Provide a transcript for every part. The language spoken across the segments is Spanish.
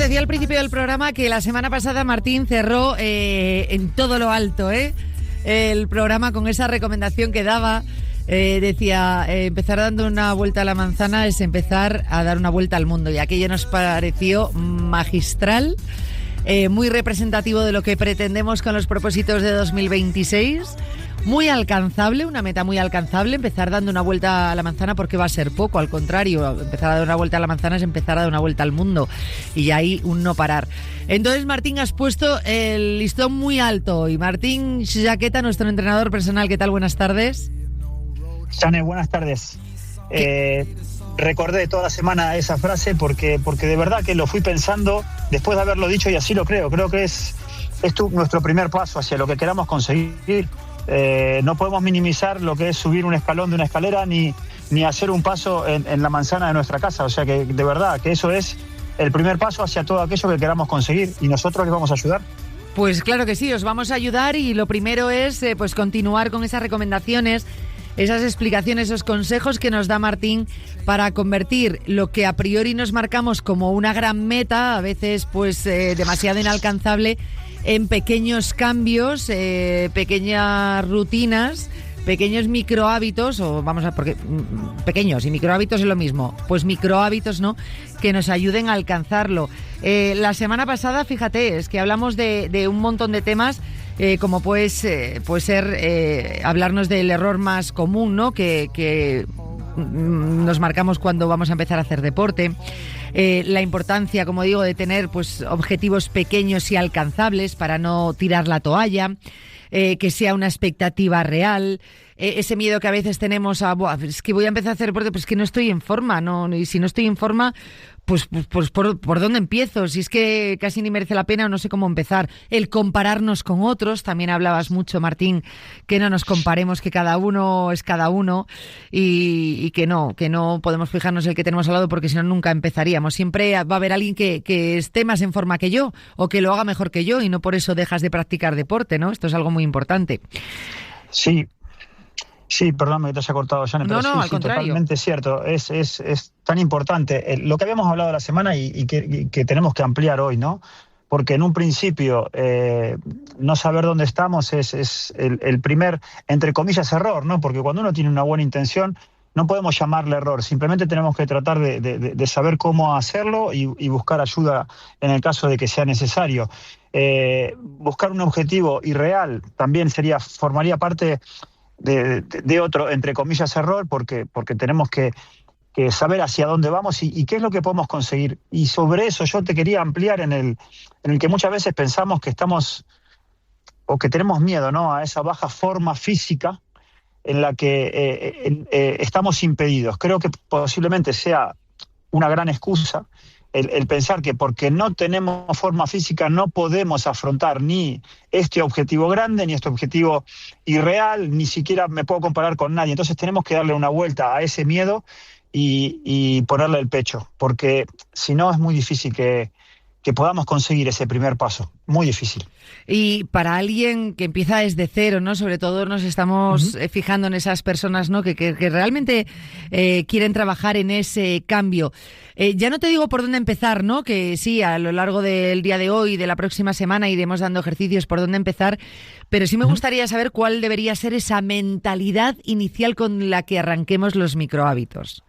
decía al principio del programa que la semana pasada Martín cerró en todo lo alto el programa con esa recomendación que daba. Decía, empezar dando una vuelta a la manzana es empezar a dar una vuelta al mundo, y aquello nos pareció magistral, muy representativo de lo que pretendemos con los propósitos de 2026. Muy alcanzable, una meta muy alcanzable, empezar dando una vuelta a la manzana, porque va a ser poco, al contrario, empezar a dar una vuelta a la manzana es empezar a dar una vuelta al mundo, y ahí un no parar. Entonces, Martín, has puesto el listón muy alto, y Martín Jaqueta, nuestro entrenador personal, ¿qué tal? Buenas tardes. Chane, buenas tardes. Recordé toda la semana esa frase porque de verdad que lo fui pensando después de haberlo dicho, y así lo creo. Creo que es nuestro primer paso hacia lo que queramos conseguir. No podemos minimizar lo que es subir un escalón de una escalera ni hacer un paso en la manzana de nuestra casa. O sea que de verdad que eso es el primer paso hacia todo aquello que queramos conseguir, y nosotros les vamos a ayudar. Pues claro que sí, os vamos a ayudar, y lo primero es pues continuar con esas recomendaciones, esas explicaciones, esos consejos que nos da Martín para convertir lo que a priori nos marcamos como una gran meta, a veces pues demasiado inalcanzable, en pequeños cambios, pequeñas rutinas, pequeños microhábitos, porque pequeños y microhábitos es lo mismo, pues microhábitos, ¿no?, que nos ayuden a alcanzarlo. La semana pasada, fíjate, es que hablamos de un montón de temas, como puede ser hablarnos del error más común, ¿no?, que nos marcamos cuando vamos a empezar a hacer deporte. La importancia, como digo, de tener pues objetivos pequeños y alcanzables para no tirar la toalla, que sea una expectativa real, ese miedo que a veces tenemos a, es que voy a empezar a hacer deporte, pues que no estoy en forma, ¿no? Y si no estoy en forma, pues ¿por dónde empiezo? Si es que casi ni merece la pena, o no sé cómo empezar. El compararnos con otros, también hablabas mucho, Martín, que no nos comparemos, que cada uno es cada uno, y que no podemos fijarnos el que tenemos al lado, porque si no nunca empezaríamos. Siempre va a haber alguien que esté más en forma que yo, o que lo haga mejor que yo, y no por eso dejas de practicar deporte, ¿no? Esto es algo muy importante. Sí, perdóname que te haya cortado, Jane, pero al contrario. Totalmente cierto. Es tan importante lo que habíamos hablado la semana y que tenemos que ampliar hoy, ¿no? Porque en un principio no saber dónde estamos es el primer, entre comillas, error, ¿no? Porque cuando uno tiene una buena intención, no podemos llamarle error, simplemente tenemos que tratar de saber cómo hacerlo y buscar ayuda en el caso de que sea necesario. Buscar un objetivo irreal también formaría parte de otro, entre comillas, error, porque tenemos que saber hacia dónde vamos y qué es lo que podemos conseguir. Y sobre eso yo te quería ampliar en el que muchas veces pensamos que estamos, o que tenemos miedo, ¿no?, a esa baja forma física en la que estamos impedidos. Creo que posiblemente sea una gran excusa el pensar que porque no tenemos forma física no podemos afrontar ni este objetivo grande, ni este objetivo irreal, ni siquiera me puedo comparar con nadie. Entonces tenemos que darle una vuelta a ese miedo y ponerle el pecho, porque si no es muy difícil que podamos conseguir ese primer paso, muy difícil. Y para alguien que empieza desde cero, ¿no? Sobre todo nos estamos fijando en esas personas, ¿no?, que realmente quieren trabajar en ese cambio. Ya no te digo por dónde empezar, ¿no?, que sí, a lo largo del día de hoy y de la próxima semana iremos dando ejercicios por dónde empezar, pero sí me gustaría saber cuál debería ser esa mentalidad inicial con la que arranquemos los microhábitos.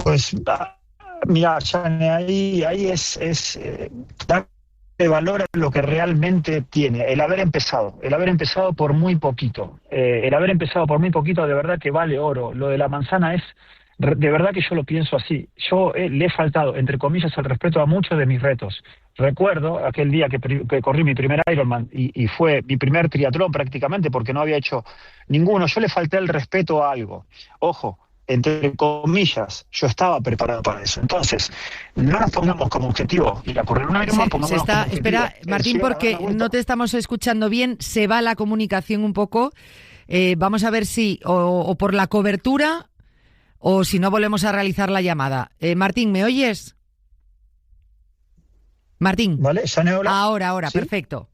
Pues mira, Jane, ahí es darle valor a lo que realmente tiene, el haber empezado por muy poquito. El haber empezado por muy poquito de verdad que vale oro. Lo de la manzana es, de verdad que yo lo pienso así. Yo le he faltado, entre comillas, el respeto a muchos de mis retos. Recuerdo aquel día que corrí mi primer Ironman y fue mi primer triatlón prácticamente, porque no había hecho ninguno. Yo le falté el respeto a algo. Ojo, entre comillas, yo estaba preparado para eso. Entonces, no nos pongamos como objetivo ir a correr un Ironman. Espera, Martín, porque no te estamos escuchando bien, se va la comunicación un poco. Vamos a ver si, o por la cobertura, o si no volvemos a realizar la llamada. Martín, ¿me oyes? Martín. Vale, Jane, hola. Ahora, ¿Sí? Perfecto.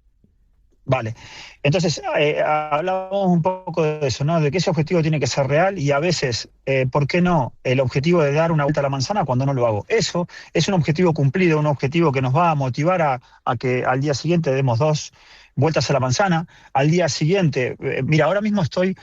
Vale, entonces hablábamos un poco de eso, ¿no? De que ese objetivo tiene que ser real y a veces, ¿por qué no? El objetivo de dar una vuelta a la manzana cuando no lo hago. Eso es un objetivo cumplido, un objetivo que nos va a motivar a que al día siguiente demos 2 vueltas a la manzana. Al día siguiente, mira, ahora mismo estoy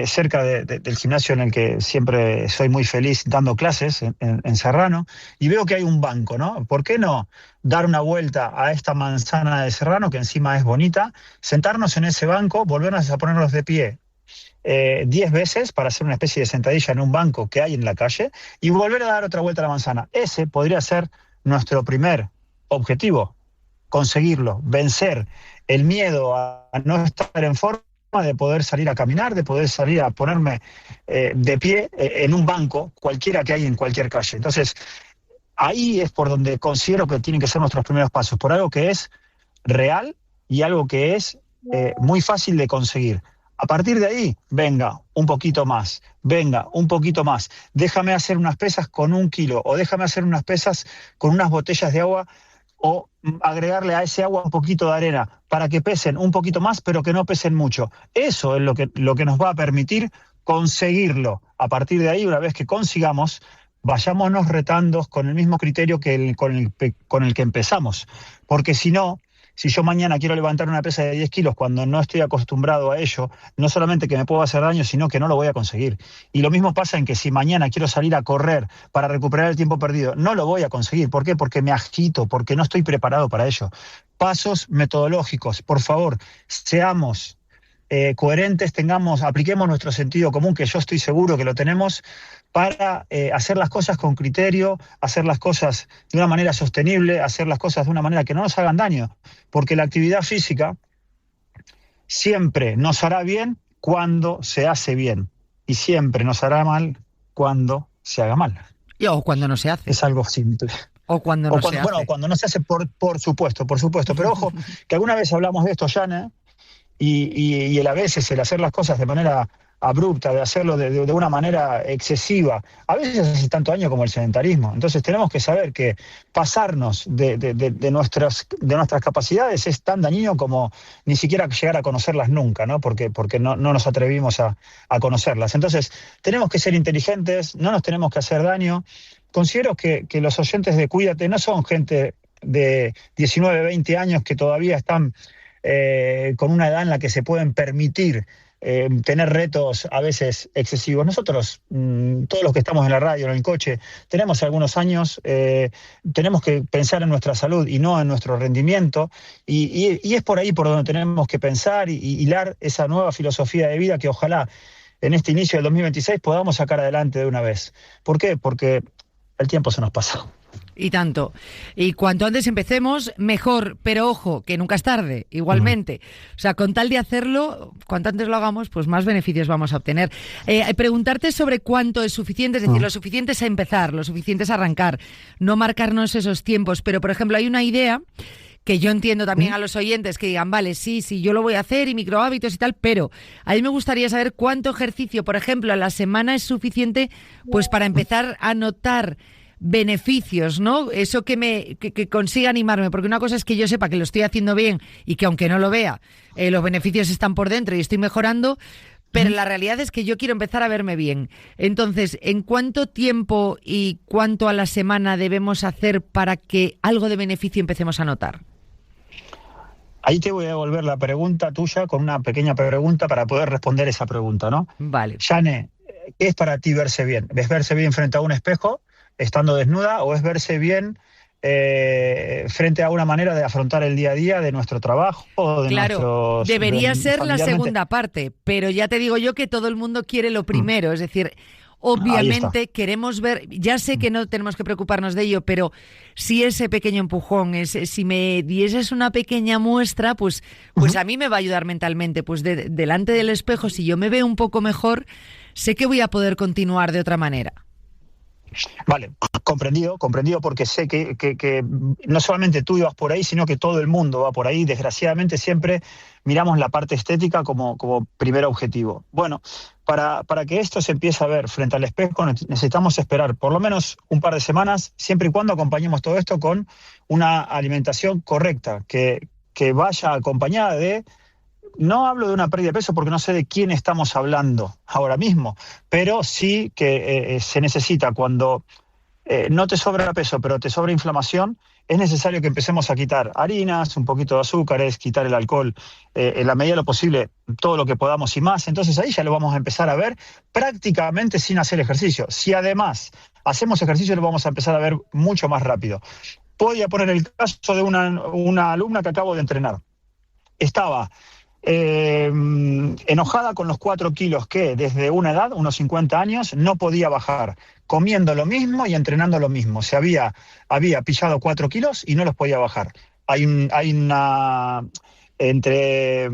cerca del gimnasio en el que siempre soy muy feliz dando clases, en Serrano, y veo que hay un banco, ¿no? ¿Por qué no dar una vuelta a esta manzana de Serrano, que encima es bonita, sentarnos en ese banco, volvernos a ponernos de pie 10 veces para hacer una especie de sentadilla en un banco que hay en la calle y volver a dar otra vuelta a la manzana? Ese podría ser nuestro primer objetivo, conseguirlo, vencer el miedo a no estar en forma, de poder salir a caminar, de poder salir a ponerme de pie en un banco, cualquiera que hay en cualquier calle. Entonces, ahí es por donde considero que tienen que ser nuestros primeros pasos, por algo que es real y algo que es muy fácil de conseguir. A partir de ahí, venga, un poquito más, déjame hacer unas pesas con 1 kilo, o déjame hacer unas pesas con unas botellas de agua, o agregarle a ese agua un poquito de arena para que pesen un poquito más, pero que no pesen mucho. Eso es lo que nos va a permitir conseguirlo. A partir de ahí, una vez que consigamos, vayámonos retando con el mismo criterio con el que empezamos. Porque si no, si yo mañana quiero levantar una pesa de 10 kilos cuando no estoy acostumbrado a ello, no solamente que me puedo hacer daño, sino que no lo voy a conseguir. Y lo mismo pasa en que si mañana quiero salir a correr para recuperar el tiempo perdido, no lo voy a conseguir. ¿Por qué? Porque me agito, porque no estoy preparado para ello. Pasos metodológicos, por favor, seamos coherentes, apliquemos nuestro sentido común, que yo estoy seguro que lo tenemos, para hacer las cosas con criterio, hacer las cosas de una manera sostenible, hacer las cosas de una manera que no nos hagan daño, porque la actividad física siempre nos hará bien cuando se hace bien y siempre nos hará mal cuando se haga mal. O cuando no se hace. Es algo simple. Cuando no se hace. Bueno, cuando no se hace, por supuesto. Pero ojo, que alguna vez hablamos de esto, Jane, y a veces el hacer las cosas de manera abrupta, de hacerlo de una manera excesiva, a veces hace tanto daño como el sedentarismo. Entonces tenemos que saber que pasarnos de nuestras capacidades es tan dañino como ni siquiera llegar a conocerlas nunca, ¿no? Porque no nos atrevimos a conocerlas. Entonces tenemos que ser inteligentes, no nos tenemos que hacer daño. Considero que los oyentes de Cuídate no son gente de 19, 20 años que todavía están con una edad en la que se pueden permitir tener retos a veces excesivos. Nosotros, todos los que estamos en la radio, en el coche, tenemos algunos años, tenemos que pensar en nuestra salud y no en nuestro rendimiento, y es por ahí por donde tenemos que pensar y hilar esa nueva filosofía de vida que ojalá en este inicio del 2026 podamos sacar adelante de una vez. ¿Por qué? Porque el tiempo se nos pasa. Y tanto. Y cuanto antes empecemos, mejor. Pero ojo, que nunca es tarde, igualmente. O sea, con tal de hacerlo, cuanto antes lo hagamos, pues más beneficios vamos a obtener. Preguntarte sobre cuánto es suficiente, es decir, lo suficiente es empezar, lo suficiente es arrancar, no marcarnos esos tiempos. Pero, por ejemplo, hay una idea que yo entiendo también a los oyentes que digan, vale, sí, yo lo voy a hacer y microhábitos y tal, pero a mí me gustaría saber cuánto ejercicio, por ejemplo, a la semana es suficiente pues para empezar a notar beneficios, ¿no? Eso que consiga animarme, porque una cosa es que yo sepa que lo estoy haciendo bien y que aunque no lo vea, los beneficios están por dentro y estoy mejorando, pero la realidad es que yo quiero empezar a verme bien. Entonces, ¿en cuánto tiempo y cuánto a la semana debemos hacer para que algo de beneficio empecemos a notar? Ahí te voy a devolver la pregunta tuya con una pequeña pregunta para poder responder esa pregunta, ¿no? Vale. Jane, ¿qué es para ti verse bien? ¿Es verse bien frente a un espejo, estando desnuda, o es verse bien frente a una manera de afrontar el día a día de nuestro trabajo? Claro, debería ser la segunda parte, pero ya te digo yo que todo el mundo quiere lo primero, es decir, obviamente queremos ver, ya sé que no tenemos que preocuparnos de ello, pero si ese pequeño empujón, si me dieses una pequeña muestra, pues a mí me va a ayudar mentalmente, pues delante del espejo, si yo me veo un poco mejor, sé que voy a poder continuar de otra manera. Vale, comprendido, porque sé que no solamente tú ibas por ahí, sino que todo el mundo va por ahí. Desgraciadamente siempre miramos la parte estética como primer objetivo. Bueno, para que esto se empiece a ver frente al espejo necesitamos esperar por lo menos un par de semanas, siempre y cuando acompañemos todo esto con una alimentación correcta, que que vaya acompañada de... No hablo de una pérdida de peso porque no sé de quién estamos hablando ahora mismo, pero sí que se necesita cuando no te sobra peso, pero te sobra inflamación, es necesario que empecemos a quitar harinas, un poquito de azúcares, quitar el alcohol, en la medida de lo posible, todo lo que podamos y más. Entonces ahí ya lo vamos a empezar a ver prácticamente sin hacer ejercicio. Si además hacemos ejercicio, lo vamos a empezar a ver mucho más rápido. Voy a poner el caso de una alumna que acabo de entrenar. Estaba enojada con los 4 kilos que desde una edad, unos 50 años, no podía bajar, comiendo lo mismo y entrenando lo mismo. Se había pillado 4 kilos y no los podía bajar. Hay una, entre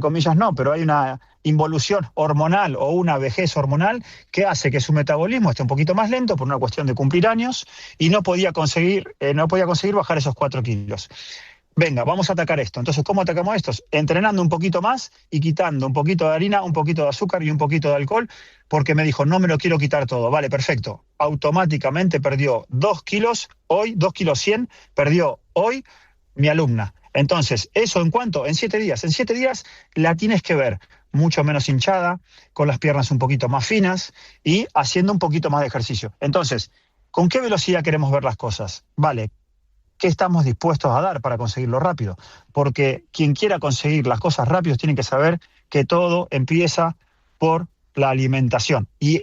comillas no, pero hay una involución hormonal o una vejez hormonal que hace que su metabolismo esté un poquito más lento por una cuestión de cumplir años y no podía conseguir bajar esos 4 kilos. Venga, vamos a atacar esto. Entonces, ¿cómo atacamos esto? Entrenando un poquito más y quitando un poquito de harina, un poquito de azúcar y un poquito de alcohol, porque me dijo, no me lo quiero quitar todo. Vale, perfecto. Automáticamente perdió 2 kilos hoy, 2 kilos 100, perdió hoy mi alumna. Entonces, ¿eso en cuánto? En 7 días. En 7 días la tienes que ver mucho menos hinchada, con las piernas un poquito más finas y haciendo un poquito más de ejercicio. Entonces, ¿con qué velocidad queremos ver las cosas? Vale, ¿qué estamos dispuestos a dar para conseguirlo rápido? Porque quien quiera conseguir las cosas rápido tiene que saber que todo empieza por la alimentación. Y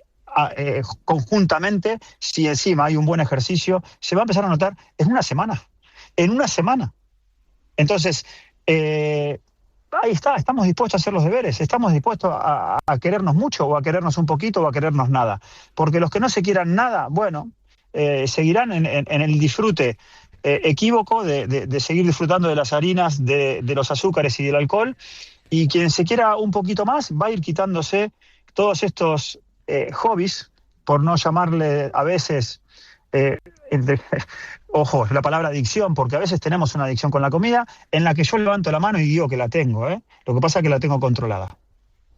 conjuntamente, si encima hay un buen ejercicio, se va a empezar a notar en una semana. En una semana. Entonces, ahí está, estamos dispuestos a hacer los deberes, estamos dispuestos a querernos mucho o a querernos un poquito o a querernos nada. Porque los que no se quieran nada, bueno, seguirán en el disfrute equívoco de seguir disfrutando de las harinas, de los azúcares y del alcohol, y quien se quiera un poquito más va a ir quitándose todos estos hobbies, por no llamarle a veces, ojo, la palabra adicción, porque a veces tenemos una adicción con la comida en la que yo levanto la mano y digo que la tengo, lo que pasa es que la tengo controlada.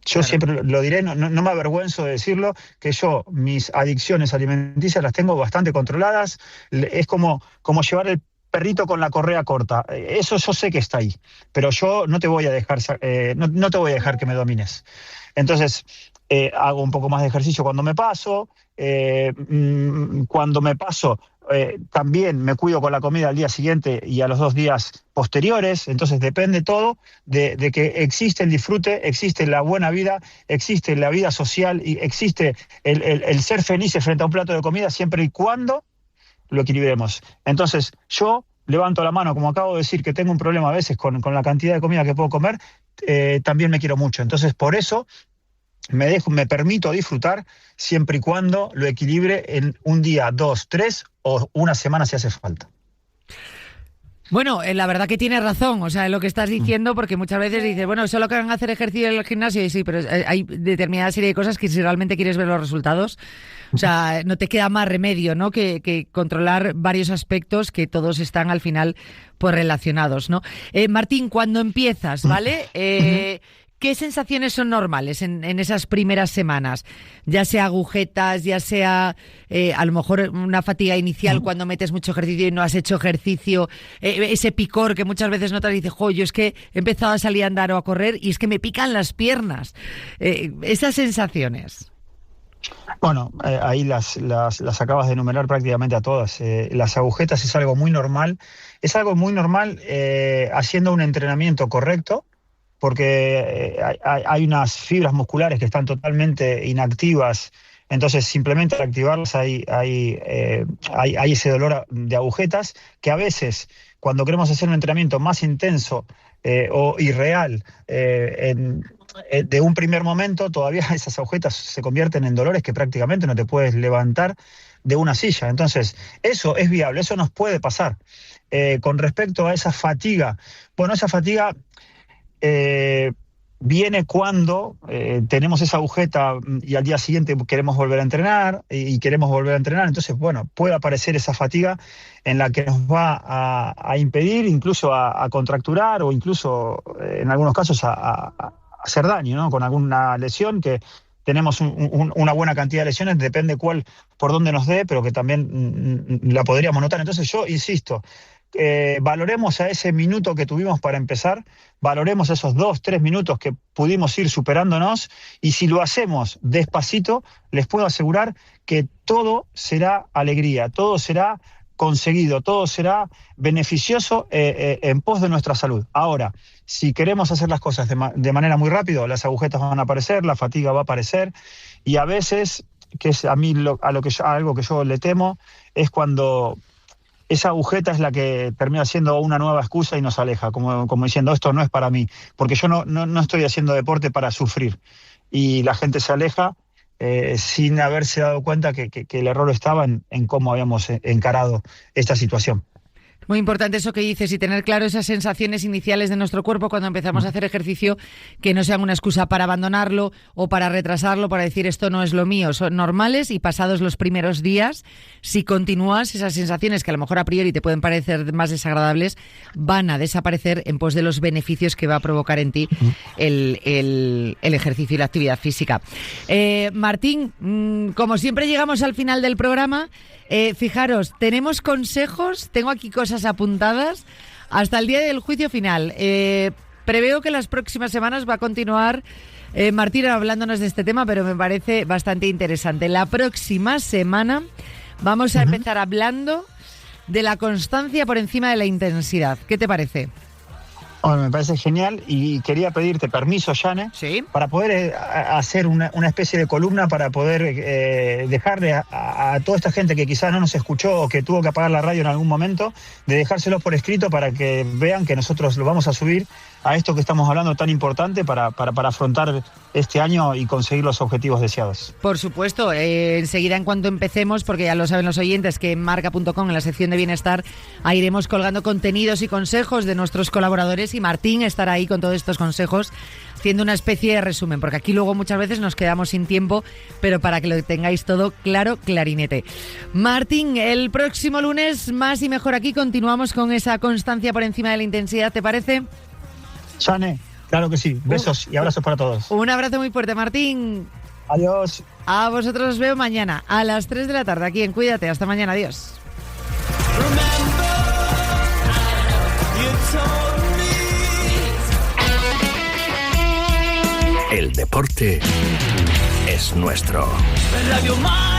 Yo siempre lo diré, no me avergüenzo de decirlo, que yo mis adicciones alimenticias las tengo bastante controladas. Es como llevar el perrito con la correa corta. Eso yo sé que está ahí, pero yo no te voy a dejar, no te voy a dejar que me domines. Entonces, hago un poco más de ejercicio cuando me paso. Cuando me paso, también me cuido con la comida al día siguiente y a los 2 días posteriores. Entonces depende todo de que existe el disfrute, existe la buena vida, existe la vida social y existe el ser felices frente a un plato de comida siempre y cuando lo equilibremos. Entonces yo levanto la mano, como acabo de decir, que tengo un problema a veces con la cantidad de comida que puedo comer, también me quiero mucho. Entonces por eso me permito disfrutar siempre y cuando lo equilibre en un día, 2, 3 o una semana si hace falta. Bueno, la verdad que tienes razón, o sea, en lo que estás diciendo, porque muchas veces dices, bueno, solo que van a hacer ejercicio en el gimnasio, y sí, pero hay determinada serie de cosas que si realmente quieres ver los resultados, o sea, no te queda más remedio, ¿no?, que controlar varios aspectos que todos están al final pues relacionados, ¿no? Martín, cuando empiezas, ¿vale? ¿Qué sensaciones son normales en esas primeras semanas? Ya sea agujetas, ya sea a lo mejor una fatiga inicial cuando metes mucho ejercicio y no has hecho ejercicio, ese picor que muchas veces notas y dices, jo, yo es que he empezado a salir a andar o a correr y es que me pican las piernas. Esas sensaciones. Bueno, ahí las acabas de enumerar prácticamente a todas. Las agujetas es algo muy normal. Es algo muy normal haciendo un entrenamiento correcto, porque hay unas fibras musculares que están totalmente inactivas, entonces simplemente al activarlas hay ese dolor de agujetas que a veces cuando queremos hacer un entrenamiento más intenso o irreal de un primer momento, todavía esas agujetas se convierten en dolores que prácticamente no te puedes levantar de una silla. Entonces eso es viable, eso nos puede pasar. Con respecto a esa fatiga, bueno, esa fatiga viene cuando tenemos esa agujeta y al día siguiente queremos volver a entrenar y queremos volver a entrenar. Entonces, bueno, puede aparecer esa fatiga en la que nos va a impedir incluso a contracturar o incluso en algunos casos a hacer daño, ¿no? Con alguna lesión que tenemos una buena cantidad de lesiones, depende por dónde nos dé, pero que también la podríamos notar. Entonces yo insisto, valoremos a ese minuto que tuvimos para empezar, valoremos esos 2-3 minutos que pudimos ir superándonos, y si lo hacemos despacito, les puedo asegurar que todo será alegría, todo será conseguido, todo será beneficioso en pos de nuestra salud. Ahora, si queremos hacer las cosas de manera muy rápido, las agujetas van a aparecer, la fatiga va a aparecer, y a veces, que es a mí algo que yo le temo, es cuando esa agujeta es la que termina siendo una nueva excusa y nos aleja, como diciendo, esto no es para mí, porque yo no estoy haciendo deporte para sufrir, y la gente se aleja sin haberse dado cuenta que el error estaba en cómo habíamos encarado esta situación. Muy importante eso que dices, y tener claro esas sensaciones iniciales de nuestro cuerpo cuando empezamos a hacer ejercicio, que no sean una excusa para abandonarlo o para retrasarlo, para decir esto no es lo mío. Son normales, y pasados los primeros días, si continúas, esas sensaciones que a lo mejor a priori te pueden parecer más desagradables, van a desaparecer en pos de los beneficios que va a provocar en ti el ejercicio y la actividad física. Martín, como siempre llegamos al final del programa. Fijaros, tenemos consejos, tengo aquí cosas apuntadas hasta el día del juicio final. Preveo que las próximas semanas va a continuar Martín hablándonos de este tema, pero me parece bastante interesante. La próxima semana vamos a empezar hablando de la constancia por encima de la intensidad. ¿Qué te parece? Bueno, me parece genial, y quería pedirte permiso, Jane, ¿sí?, para poder hacer una especie de columna para poder dejarle a toda esta gente que quizás no nos escuchó o que tuvo que apagar la radio en algún momento, de dejárselos por escrito para que vean que nosotros lo vamos a subir a esto que estamos hablando tan importante para afrontar este año y conseguir los objetivos deseados. Por supuesto, enseguida en cuanto empecemos, porque ya lo saben los oyentes que en marca.com, en la sección de bienestar, ahí iremos colgando contenidos y consejos de nuestros colaboradores, y Martín estará ahí con todos estos consejos haciendo una especie de resumen, porque aquí luego muchas veces nos quedamos sin tiempo, pero para que lo tengáis todo claro, clarinete. Martín, el próximo lunes, más y mejor aquí, continuamos con esa constancia por encima de la intensidad, ¿te parece? Jane, claro que sí. Besos y abrazos para todos. Un abrazo muy fuerte, Martín. Adiós. A vosotros os veo mañana a las 3 de la tarde aquí en Cuídate. Hasta mañana. Adiós. El deporte es nuestro. Radio Mar.